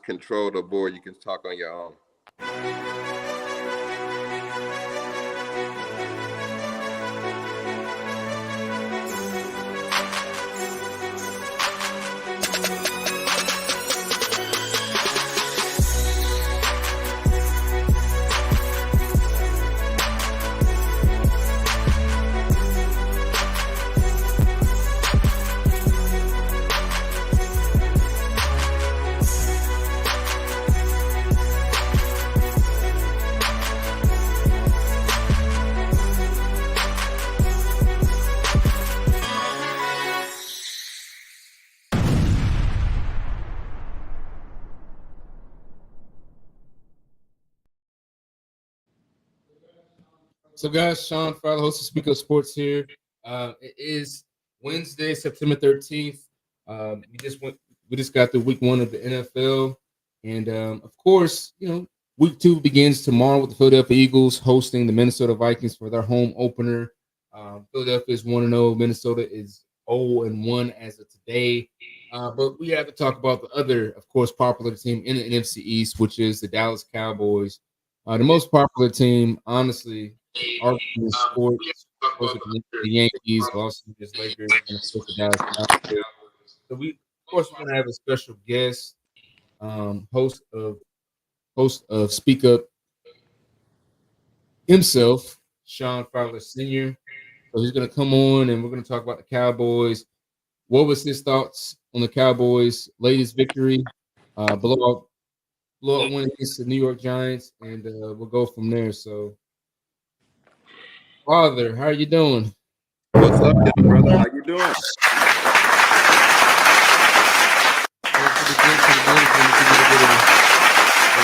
control the board. You can talk on your own. So, guys, Sean Fowler, host of Speak Up Sports here. It is Wednesday, September 13th. We just got through week 1 of the NFL, and of course, week 2 begins tomorrow with the Philadelphia Eagles hosting the Minnesota Vikings for their home opener. Philadelphia is 1-0. Minnesota is 0-1 as of today. But we have to talk about the other, of course, popular team in the NFC East, which is the Dallas Cowboys. The most popular team, honestly, arguably in sports, of course, the Yankees, Los Angeles Lakers, and of course the Dallas Cowboys. So we're gonna have a special guest, host of Speak Up himself, Sean Fowler Sr. So he's gonna come on and we're gonna talk about the Cowboys. What was his thoughts on the Cowboys' latest victory? Blowout win against the New York Giants, and we'll go from there. So, Father, how are you doing? What's up, young brother? How you doing?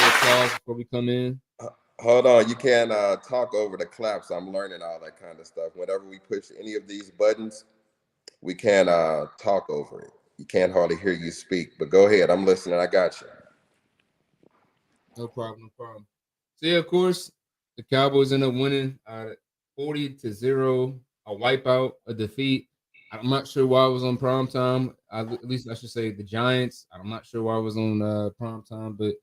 Applause before we come in. Hold on, you can't talk over the claps. I'm learning all that kind of stuff. Whenever we push any of these buttons, we can't talk over it. You can't hardly hear you speak. But go ahead, I'm listening. I got you. No problem. So yeah, of course, the Cowboys end up winning 40-0, a wipeout, a defeat. I'm not sure why it was on prime time. At least I should say the Giants. I'm not sure why it was on prime time, but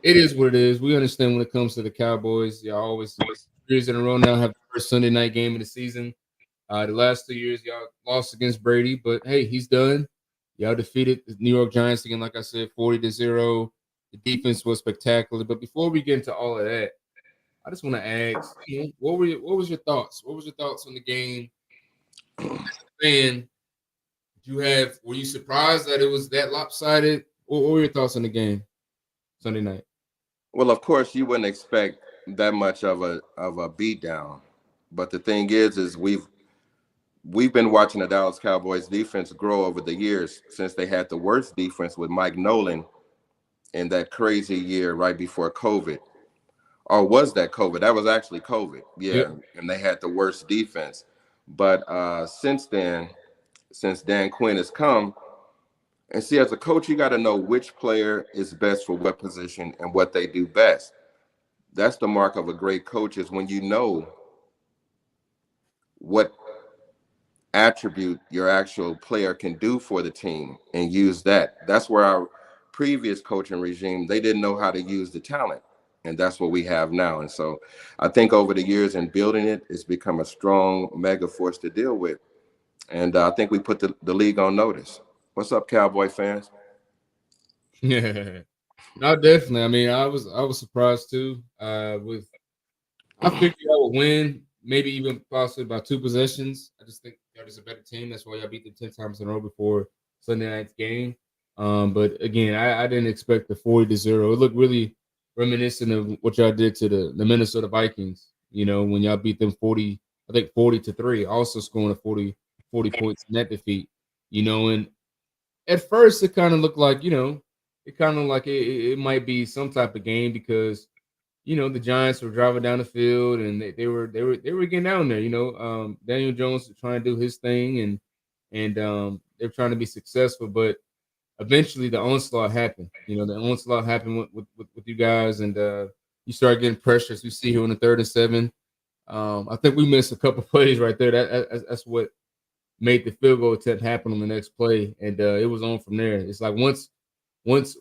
it is what it is. We understand when it comes to the Cowboys. Y'all always 2 years in a row now have the first Sunday night game of the season. The last 2 years, y'all lost against Brady, but hey, he's done. Y'all defeated the New York Giants again, like I said, 40-0. The defense was spectacular. But before we get into all of that, I just want to ask, what was your thoughts? What was your thoughts on the game? And were you surprised that it was that lopsided? What were your thoughts on the game Sunday night? Well, of course, you wouldn't expect that much of a beatdown. But the thing is we've been watching the Dallas Cowboys defense grow over the years since they had the worst defense with Mike Nolan in that crazy year right before COVID. Or was that COVID? That was actually COVID. Yeah. Yep. And they had the worst defense. But since then, since Dan Quinn has come, and see, as a coach, you got to know which player is best for what position and what they do best. That's the mark of a great coach, is when you know what attribute your actual player can do for the team and use that. That's where our previous coaching regime, they didn't know how to use the talent. And that's what we have now. And so I think over the years in building it, it's become a strong mega force to deal with. And I think we put the league on notice. What's up, Cowboy fans? Yeah, no, definitely. I mean, I was surprised too. I figured I would win, maybe even possibly by 2 possessions. I just think that is a better team. That's why y'all beat them 10 times in a row before Sunday night's game. But again, I didn't expect the 40-0. It looked really reminiscent of what y'all did to the Minnesota Vikings. When y'all beat them 40-3, also scoring a 40 points in that defeat. And at first it kind of looked like, it might be some type of game because the Giants were driving down the field and they were getting down there. Daniel Jones was trying to do his thing and they're trying to be successful, but eventually the onslaught happened. The onslaught happened with you guys, and you start getting pressure, as we see here on the 3rd and 7. I think we missed a couple plays right there. That's what made the field goal attempt happen on the next play, and it was on from there. It's like once once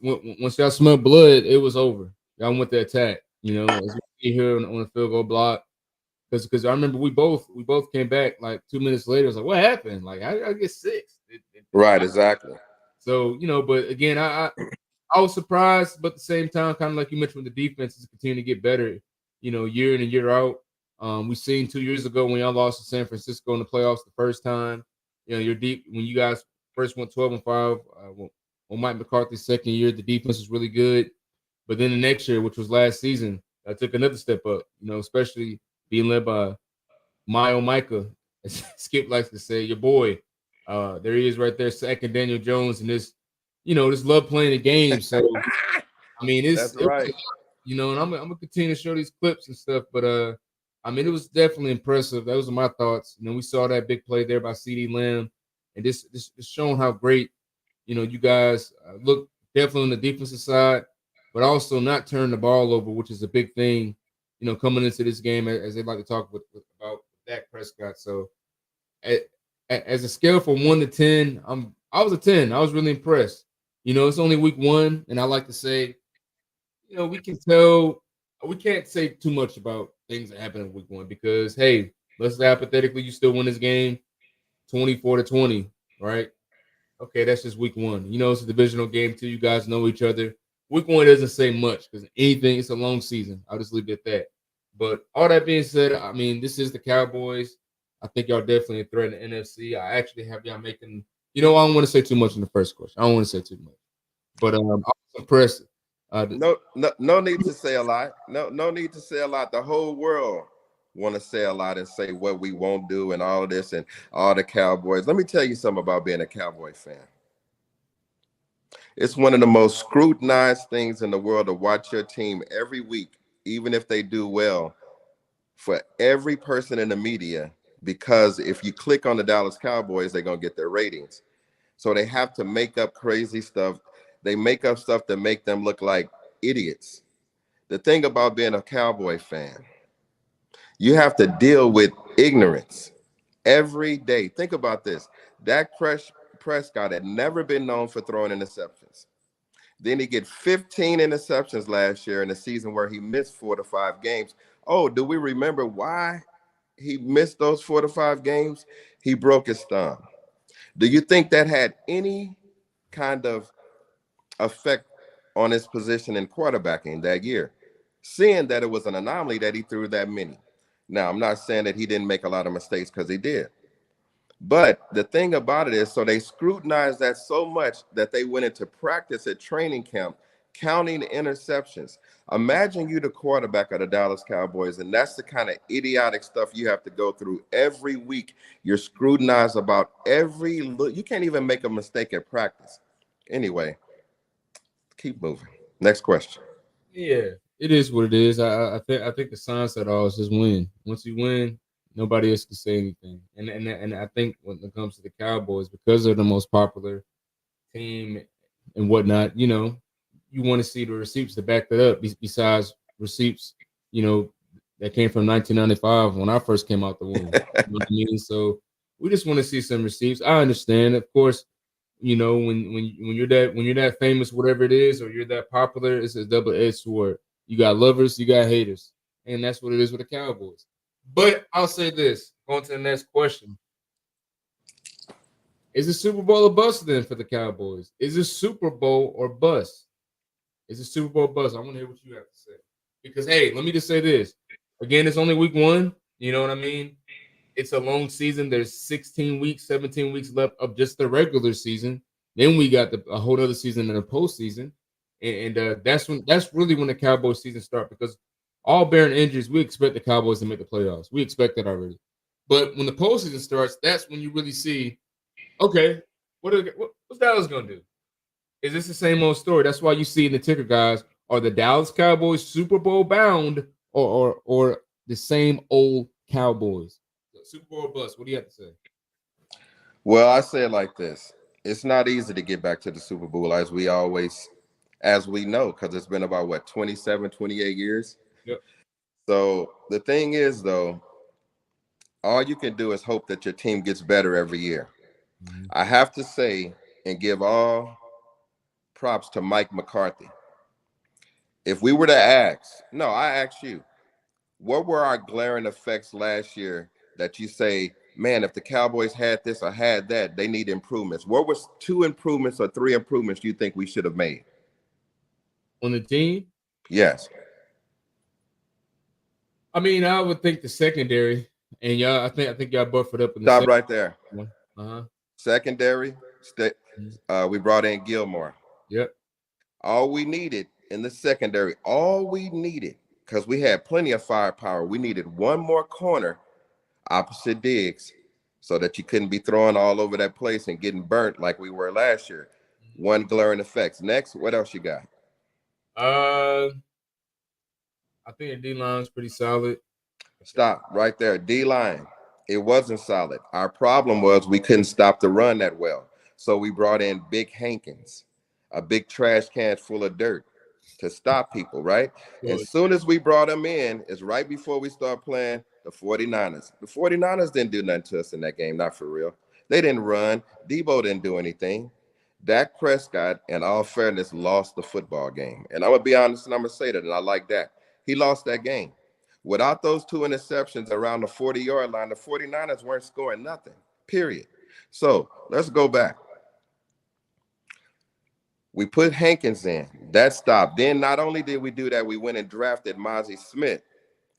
y'all smelled blood, it was over. Y'all went to attack. As we see here on the field goal block. Because I remember we both came back like 2 minutes later. I was like, what happened? Like, how did I get six? Right, exactly. So, but again, I was surprised, but at the same time, kind of like you mentioned, when the defense is continuing to get better, year in and year out. We seen 2 years ago when y'all lost to San Francisco in the playoffs the first time. You're deep when you guys first went 12-5. When Mike McCarthy's second year, the defense was really good. But then the next year, which was last season, I took another step up. Especially being led by Micah, as Skip likes to say, your boy. There he is right there, second Daniel Jones, and this love playing the game. So I mean, That's it was, right. and I'm gonna continue to show these clips and stuff. But I mean, it was definitely impressive. Those are my thoughts. We saw that big play there by CD Lamb, and this is showing how great you guys look definitely on the defensive side, but also not turn the ball over, which is a big thing. Coming into this game, as they like to talk about Dak Prescott. So, as a scale from 1 to 10, I was a 10. I was really impressed. It's only week one, and I like to say, we can tell we can't say too much about things that happen in week one because hey, let's say hypothetically you still win this game 24-20, right? Okay, that's just week one. It's a divisional game too. You guys know each other. Week one doesn't say much because anything, it's a long season. I'll just leave it at that. But all that being said, I mean, this is the Cowboys. I think y'all definitely a threat in the NFC. I actually have y'all making, I don't want to say too much in the first question. I don't want to say too much. But I was impressed. No need to say a lot. No need to say a lot. The whole world want to say a lot and say what we won't do and all of this and all the Cowboys. Let me tell you something about being a Cowboy fan. It's one of the most scrutinized things in the world to watch your team every week, even if they do well, for every person in the media, because if you click on the Dallas Cowboys, they're going to get their ratings. So they have to make up crazy stuff. They make up stuff to make them look like idiots. The thing about being a Cowboy fan, you have to deal with ignorance every day. Think about this. Prescott had never been known for throwing interceptions. Then he get 15 interceptions last year in a season where he missed 4 to 5 games. Oh, do we remember why he missed those 4 to 5 games? He broke his thumb. Do you think that had any kind of effect on his position in quarterbacking that year, seeing that it was an anomaly that he threw that many? Now, I'm not saying that he didn't make a lot of mistakes because he did. But the thing about it is, so they scrutinized that so much that they went into practice at training camp, counting the interceptions. Imagine you the quarterback of the Dallas Cowboys, and that's the kind of idiotic stuff you have to go through every week. You're scrutinized about every look. You can't even make a mistake at practice. Anyway, keep moving. Next question. Yeah, it is what it is. I think the science of it all is just win. Once you win, nobody else can say anything. And I think when it comes to the Cowboys, because they're the most popular team and whatnot, you want to see the receipts to back that up. Besides receipts, you know, that came from 1995 when I first came out the womb. You know what I mean? So we just want to see some receipts. I understand, of course. When you're that famous, whatever it is, or you're that popular, it's a double-edged sword. You got lovers, you got haters, and that's what it is with the Cowboys. But I'll say this: going to the next question, is it Super Bowl or bust then for the Cowboys? Is it Super Bowl or bust? Is it Super Bowl or bust? I want to hear what you have to say. Because hey, let me just say this. Again, it's only week one. You know what I mean? It's a long season. There's 16 weeks, 17 weeks left of just the regular season. Then we got a whole other season in the postseason, and that's really when the Cowboys season starts because all bearing injuries, we expect the Cowboys to make the playoffs. We expect that already. But when the postseason starts, that's when you really see, okay, what's Dallas gonna do? Is this the same old story? That's why you see in the ticker, guys, are the Dallas Cowboys Super Bowl bound or the same old Cowboys? Super Bowl bust. What do you have to say? Well, I say it like this. It's not easy to get back to the Super Bowl as we know, because it's been about what, 27, 28 years. Yep. So the thing is, though, all you can do is hope that your team gets better every year. Mhm. I have to say and give all props to Mike McCarthy. If we were to ask, no, I ask you, what were our glaring effects last year that you say, man, if the Cowboys had this or had that, they need improvements? What was 2 improvements or 3 improvements you think we should have made? On the team, Yes. I mean, I would think the secondary, and y'all, I think y'all buffered up in the Stop second right there. one. Secondary, we brought in Gilmore. Yep. All we needed in the secondary, all we needed, because we had plenty of firepower, we needed one more corner opposite Diggs so that you couldn't be throwing all over that place and getting burnt like we were last year. One glaring effects. Next, what else you got? I think the D line's pretty solid. Stop right there. D-line. It wasn't solid. Our problem was we couldn't stop the run that well. So we brought in Big Hankins, a big trash can full of dirt to stop people, right? As soon as we brought him in, it's right before we start playing the 49ers. The 49ers didn't do nothing to us in that game, not for real. They didn't run. Debo didn't do anything. Dak Prescott, in all fairness, lost the football game. And I'm going to be honest and I'm going to say that, and I like that. He lost that game. Without those 2 interceptions around the 40-yard line, the 49ers weren't scoring nothing, period. So let's go back. We put Hankins in. That stopped. Then not only did we do that, we went and drafted Mozzie Smith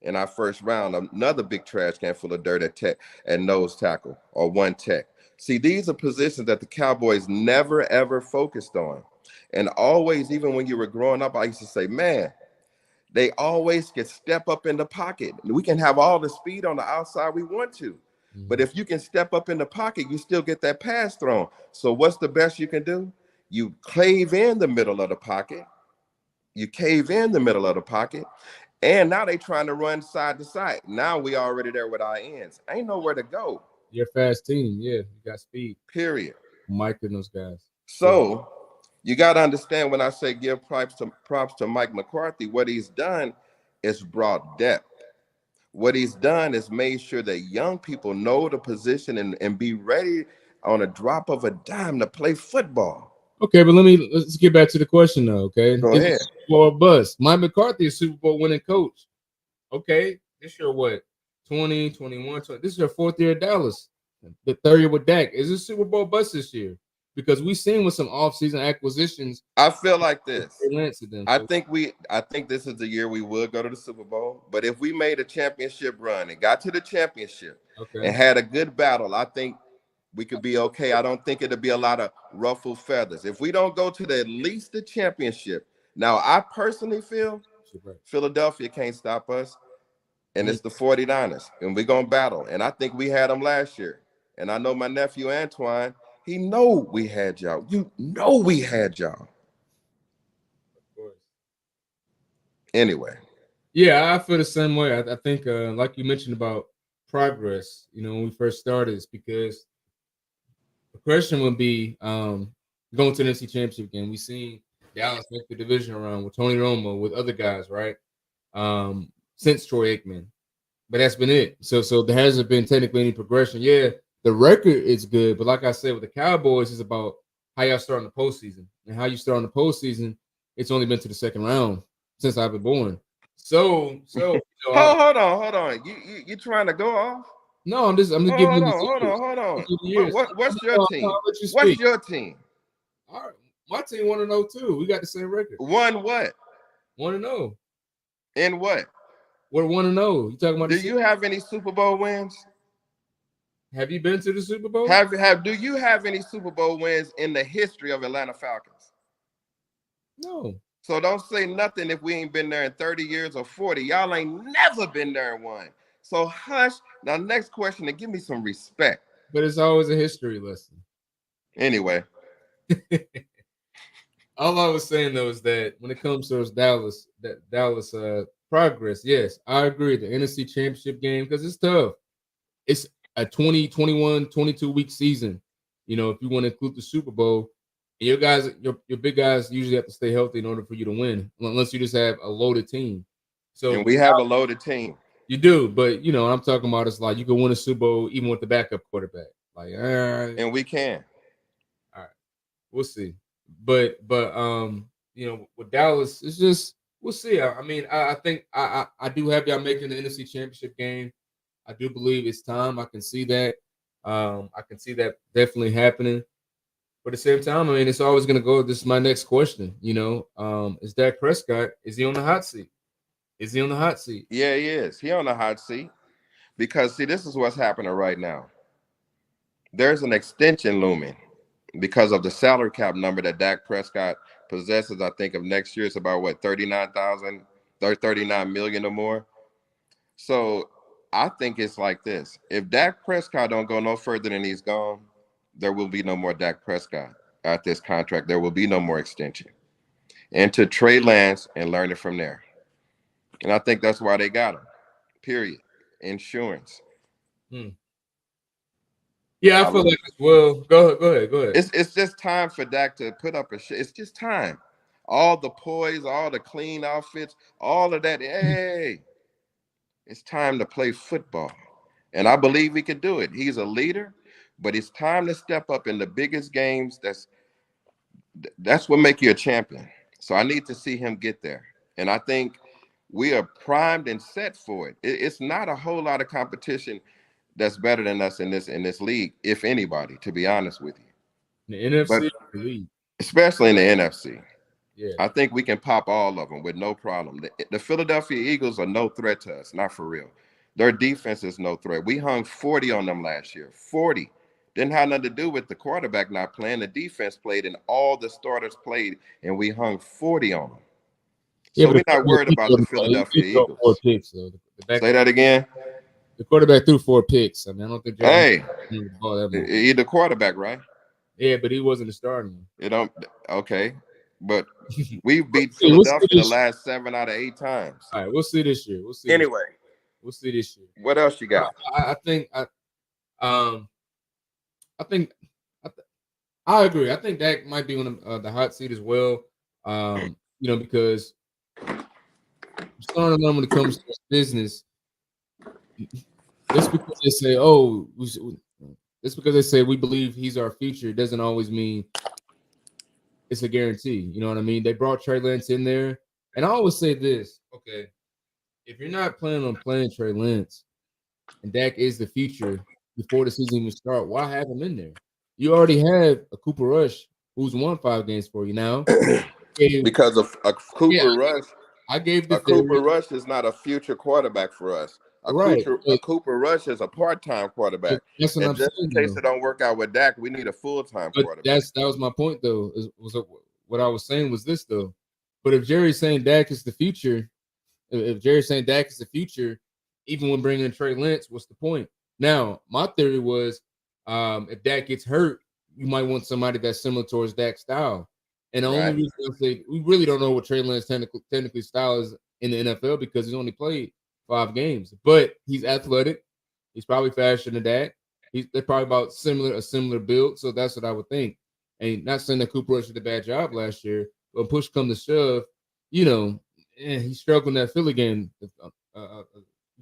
in our first round, another big trash can full of dirt at nose tackle or one tech. See, these are positions that the Cowboys never, ever focused on. And always, even when you were growing up, I used to say, man, they always can step up in the pocket. We can have all the speed on the outside we want to. But if you can step up in the pocket, you still get that pass thrown. So what's the best you can do? You cave in the middle of the pocket. You cave in the middle of the pocket. And now they trying to run side to side. Now we already there with our ends. Ain't nowhere to go. You're a fast team. Yeah, you got speed. Period. Mike and those guys. So you got to understand when I say give props to Mike McCarthy, what he's done is brought depth. What he's done is made sure that young people know the position and be ready on a drop of a dime to play football. Okay, but let's get back to the question though. Okay, Go is ahead. it Super Bowl or bust? Mike McCarthy is Super Bowl winning coach. Okay, this year what? 20, 21, 20. This is your 4th year at Dallas. The 3rd year with Dak. Is this Super Bowl bust this year? Because we've seen with some offseason acquisitions. I feel like this. Them, I think this is the year we would go to the Super Bowl. But if we made a championship run and got to the championship and had a good battle, I think we could be okay. I don't think it'll be a lot of ruffled feathers. If we don't go to at least the championship. Now, I personally feel Philadelphia can't stop us. And it's the 49ers. And we're going to battle. And I think we had them last year. And I know my nephew Antoine, he know we had y'all. You know we had y'all. Of course. Anyway. Yeah, I feel the same way. I think, like you mentioned about progress, when we first started, it's because the question would be going to the NFC Championship game. We seen Dallas make the division round with Tony Romo, with other guys, right? Since Troy Aikman. But that's been it. So there hasn't been technically any progression. Yeah, the record is good, but like I said, with the Cowboys, it's about how y'all start in the postseason. And how you start in the postseason, it's only been to the 2nd round since I've been born. So hold on. You trying to go off? No, I'm just giving you the hold on. What's your team? What's your team? All right, my team 1-0 too. We got the same record. One what? 1-0. In what? We're 1-0. You talking about? Do you have any Super Bowl wins? Have you been to the Super Bowl? Do you have any Super Bowl wins in the history of Atlanta Falcons? No. So don't say nothing if we ain't been there in 30 years or 40. Y'all ain't never been there and won. So hush. Now, next question, and give me some respect. But it's always a history lesson. Anyway. All I was saying, though, is that when it comes to those Dallas progress, yes, I agree. The NFC Championship game, because it's tough. It's a 20, 21, 22-week season. If you want to include the Super Bowl, and your big guys usually have to stay healthy in order for you to win, unless you just have a loaded team. And we have a loaded team. You do, but what I'm talking about is like you can win a Super Bowl even with the backup quarterback. Like, and we can. All right, we'll see. With Dallas, it's just we'll see. I think I do have y'all making the NFC Championship game. I do believe it's time. I can see that. I can see that definitely happening. But at the same time, I mean, it's always going to go. This is my next question. Is Dak Prescott? Is he on the hot seat? Is he on the hot seat? Yeah, he is. He on the hot seat because see, this is what's happening right now. There's an extension looming because of the salary cap number that Dak Prescott possesses. I think of next year it's about what 39,000, 39 million or more. So I think it's like this: if Dak Prescott don't go no further than he's gone, there will be no more Dak Prescott at this contract. There will be no more extension. And to Trey Lance and learn it from there. And I think that's why they got him. Period. Insurance. Hmm. Yeah, I I feel love like as well. Go ahead. Go ahead. Go ahead. it's just time for Dak to put up a shit. It's just time. All the poise, all the clean outfits, all of that. Hey, it's time to play football. And I believe he can do it. He's a leader, but it's time to step up in the biggest games. That's what make you a champion. So I need to see him get there. And I think we are primed and set for it. It's not a whole lot of competition that's better than us in this league, if anybody, to be honest with you. The But NFC lead. especially in the NFC. Yeah. I think we can pop all of them with no problem. The Philadelphia Eagles are no threat to us, not for real. Their defense is no threat. We hung 40 on them last year. 40. Didn't have nothing to do with the quarterback not playing. The defense played and all the starters played, and we hung 40 on them. Yeah, So but we're not worried about the he Philadelphia did throw four Eagles. picks though. Say that again. The quarterback threw four picks. I mean, I don't think Jerry Hey, threw the ball that much. either quarterback, right? Yeah, but he wasn't the starting. It don't okay. But we beat We'll see Philadelphia the this year. last 7 out of 8 times. All right, we'll see this year. We'll see this. Anyway, We'll see this year. what else you got? I think um I think I, th- I agree. I think that might be on the hot seat as well. Because I'm starting to learn when it comes to business. Just because they say, "Oh," just because they say we believe he's our future, doesn't always mean it's a guarantee. You know what I mean? They brought Trey Lance in there, and I always say this: okay, if you're not planning on playing Trey Lance and Dak is the future before the season even start, why have him in there? You already have a Cooper Rush who's won 5 games for you now. And, Because of a yeah, Cooper Rush, I gave the a Cooper theory, Rush is not a future quarterback for us. right? A Cooper Rush is a part-time But quarterback. that's what And I'm just in saying, case though. it don't work out with Dak, we need a full-time But quarterback. that was my point, though. What I was saying was this, though. But if Jerry's saying Dak is the future, if Jerry's saying Dak is the future, even when bringing in Trey Lance, what's the point? Now, my theory was, if Dak gets hurt, you might want somebody that's similar towards Dak's style. And the only Right. reason I say we really don't know what Trey Lance technically style is in the NFL because he's only played 5 games. But he's athletic. He's probably faster than Dak. They're probably about a similar build. So that's what I would think. And not saying that Cooper Rush did a bad job last year, but push come to shove, you know, he's struggling that Philly game.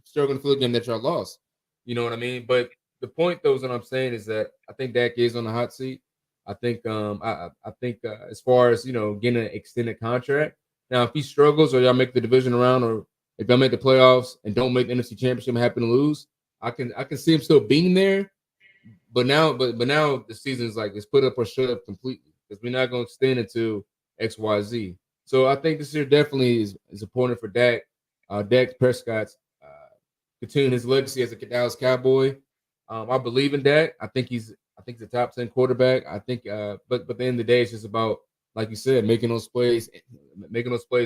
Struggling the Philly game that y'all lost. You know what I mean? But the point, though, is what I'm saying is that I think Dak is on the hot seat. I think I think as far as getting an extended contract. Now, if he struggles or y'all make the division around, or if y'all make the playoffs and don't make the NFC Championship and happen to lose, I can see him still being there. But now the season is like it's put up or shut up completely because we're not going to extend until XYZ. So I think this year definitely is important for Dak. Dak Prescott's continuing his legacy as a Dallas Cowboy. I believe in Dak. I think he's a top 10 quarterback. I think, but at the end of the day, it's just about, like you said, making those plays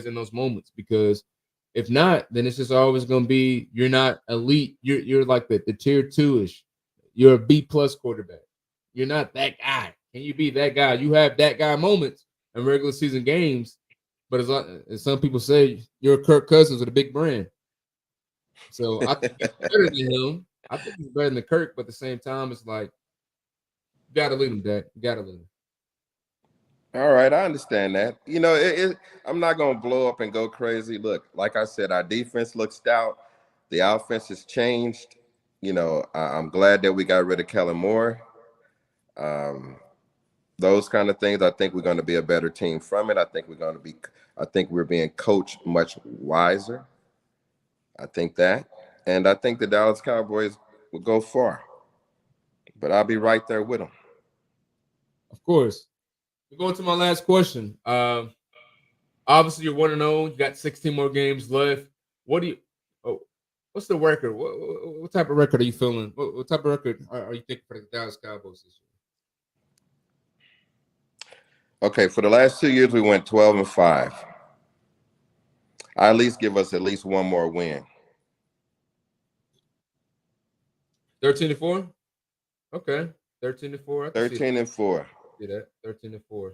in those moments. Because if not, then it's just always going to be you're not elite. You're like the tier 2ish. You're a B+ quarterback. You're not that guy. Can you be that guy? You have that guy moments in regular season games, but as some people say, you're Kirk Cousins with a big brand. So I think he's better than him. I think he's better than Kirk, but at the same time, it's like you gotta lead him, Dak. You gotta lead him. All right, I understand that. I'm not gonna blow up and go crazy. Look, like I said, our defense looks stout. The offense has changed. I'm glad that we got rid of Kellen Moore. Um, those kind of things. I think we're going to be a better team from it. I think we're being coached much wiser. I think that. And I think the Dallas Cowboys will go far. But I'll be right there with them. Of course. We're going to my last question. Obviously, you're 1-0. You got 16 more games left. What do you? Oh, what's the record? What type of record are you feeling? What type of record are you thinking for the Dallas Cowboys this year? Okay, for the last 2 years, we went 12-5. I at least give us at least one more win. 13-4. Okay, 13-4. I can see 13-4. that. 13-4.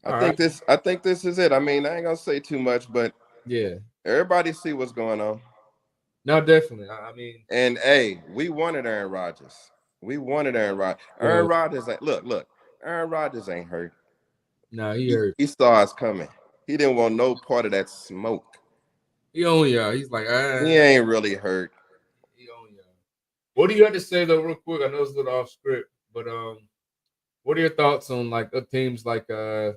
I All think right. this. I think this is it. I mean, I ain't gonna say too much, but Yeah. everybody see what's going on. No, definitely. I mean, And hey, we wanted Aaron Rodgers. We wanted Aaron Rodgers. Aaron well, Rodgers. Look. Aaron Rodgers ain't hurt. no, he He, hurt. he saw us coming. He didn't want no part of that smoke. He on y'all. He's like, He ain't really hurt. he on y'all. What do you have to say though, real quick? I know it's a little off script, but what are your thoughts on like teams like any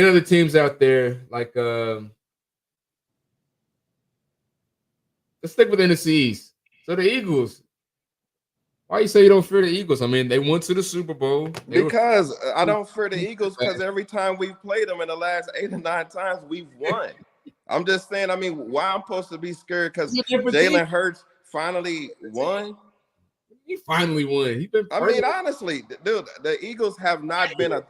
other teams out there like let's stick with NFC East. So the Eagles. Why you say you don't fear the Eagles? I mean, they went to the Super Bowl. They were Because I don't fear the Eagles because every time we've played them in the last 8 or 9 times, we've won. I'm just saying, I mean, why I'm supposed to be scared because Jalen Hurts finally won? He finally won. He's been. I mean, honestly, dude, the Eagles have not been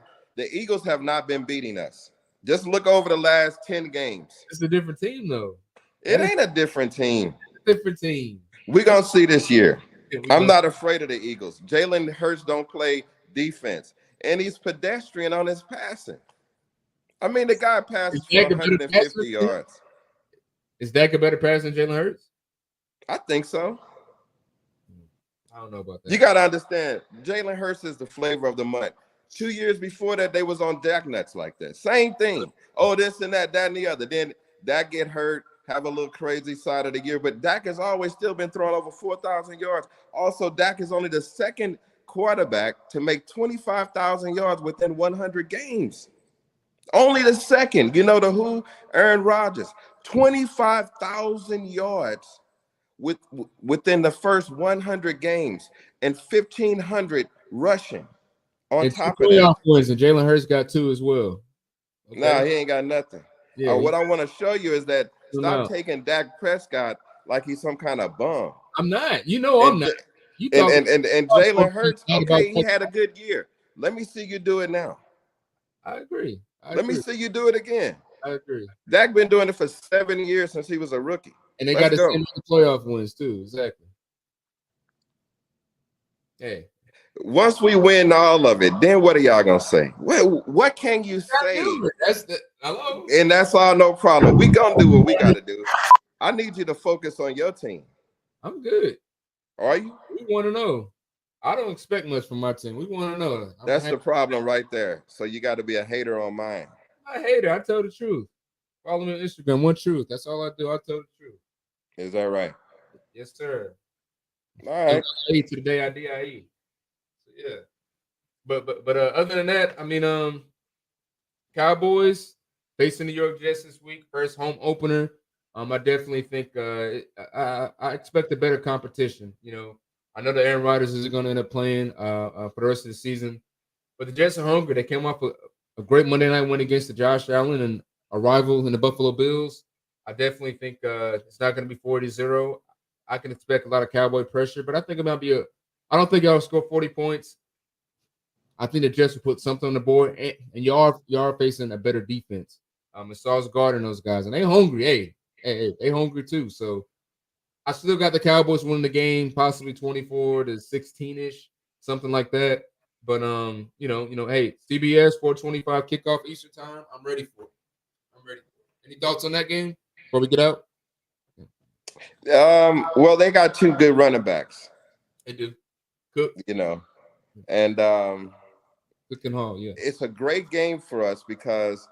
beating us. Just look over the last 10 games. It's a different team, though. It ain't a different team. Different team. We're gonna see this year. I'm not afraid of the Eagles. Jalen Hurts don't play defense, and he's pedestrian on his passing. I mean, the guy passes for 150 yards. Is Dak a better passer than Jalen Hurts? I think so. I don't know about that. You got to understand, Jalen Hurts is the flavor of the month. 2 years before that, they was on Dak nuts like that. Same thing. Oh, this and that and the other. Then Dak get hurt, have a little crazy side of the year. But Dak has always still been throwing over 4,000 yards. Also, Dak is only the second quarterback to make 25,000 yards within 100 games. Only the second. You know the who? Aaron Rodgers. 25,000 yards within the first 100 games and 1,500 rushing. On top of that, points, and Jalen Hurts got 2 as well. Okay? Nah, he ain't got nothing. Yeah, what I want to show you is that stop taking Dak Prescott like he's some kind of bum. I'm not. You know I'm not. And Jalen Hurts, okay, he had a good year. Let me see you do it now. I agree. Let me see you do it again. I agree. Dak been doing it for 7 years since he was a rookie. And they got to send the playoff wins too. Exactly. Hey. Once we win all of it, then what are y'all gonna say? What can you say? That's the hello. And that's all, no problem. We gonna do what we gotta do. I need you to focus on your team. I'm good. Are you? We want to know. I don't expect much from my team. We want to know. That's the problem right there. So you got to be a hater on mine. I'm not a hater. I tell the truth. Follow me on Instagram. One truth. That's all I do. I tell the truth. Is that right? Yes, sir. All right. To the day I die. So, yeah. But other than that, I mean, Cowboys facing the New York Jets this week, first home opener. I definitely think I expect a better competition. You know, I know that Aaron Rodgers is going to end up playing for the rest of the season, but the Jets are hungry. They came off a great Monday night win against the Josh Allen and a rival in the Buffalo Bills. I definitely think it's not going to be 40-0. I can expect a lot of Cowboy pressure, but I think it might be I don't think y'all will score 40 points. I think the Jets will put something on the board, and you are facing a better defense. It's Sauce Gardner and those guys, and they hungry. Hey, they hungry too. So I still got the Cowboys winning the game, possibly 24-16-ish, something like that. But hey, CBS 4:25 kickoff Eastern time. I'm ready for it. Any thoughts on that game before we get out? Well, they got 2 good running backs. They do. Cook. You know, and Cook and Hall, yeah. It's a great game for us because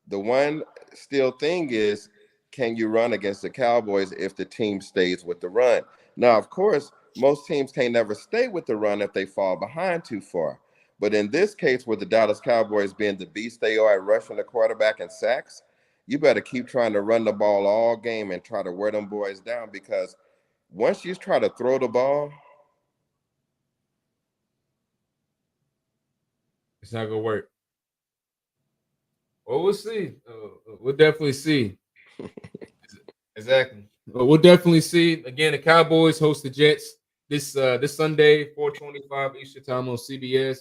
the one still thing is, can you run against the Cowboys if the team stays with the run? Now, of course, most teams can't never stay with the run if they fall behind too far. But in this case, with the Dallas Cowboys being the beast they are at rushing the quarterback and sacks, you better keep trying to run the ball all game and try to wear them boys down, because once you try to throw the ball, It's not gonna work. Well, we'll see. We'll definitely see. Exactly. But we'll definitely see. Again, the Cowboys host the Jets this Sunday, 4:25 Eastern time on CBS.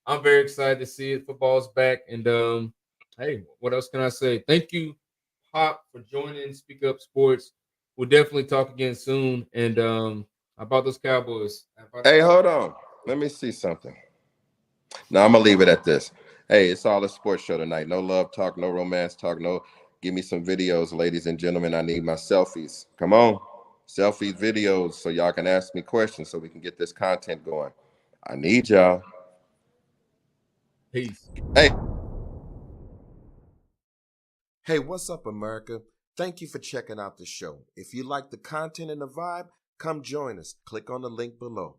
I'm very excited to see it. Football's back, and hey, what else can I say? Thank you, Pop, for joining Speak Up Sports. We'll definitely talk again soon. And about those Cowboys. hey, hold on. Let me see something. Now I'm gonna leave it at this. Hey, it's all a sports show tonight. No love talk, no romance talk, no. Give me some videos, ladies and gentlemen. I need my selfies. Come on, selfies, videos, so y'all can ask me questions, so we can get this content going. I need y'all. Peace. Hey, hey, what's up, America? Thank you for checking out the show. If you like the content and the vibe, come join us. Click on the link below.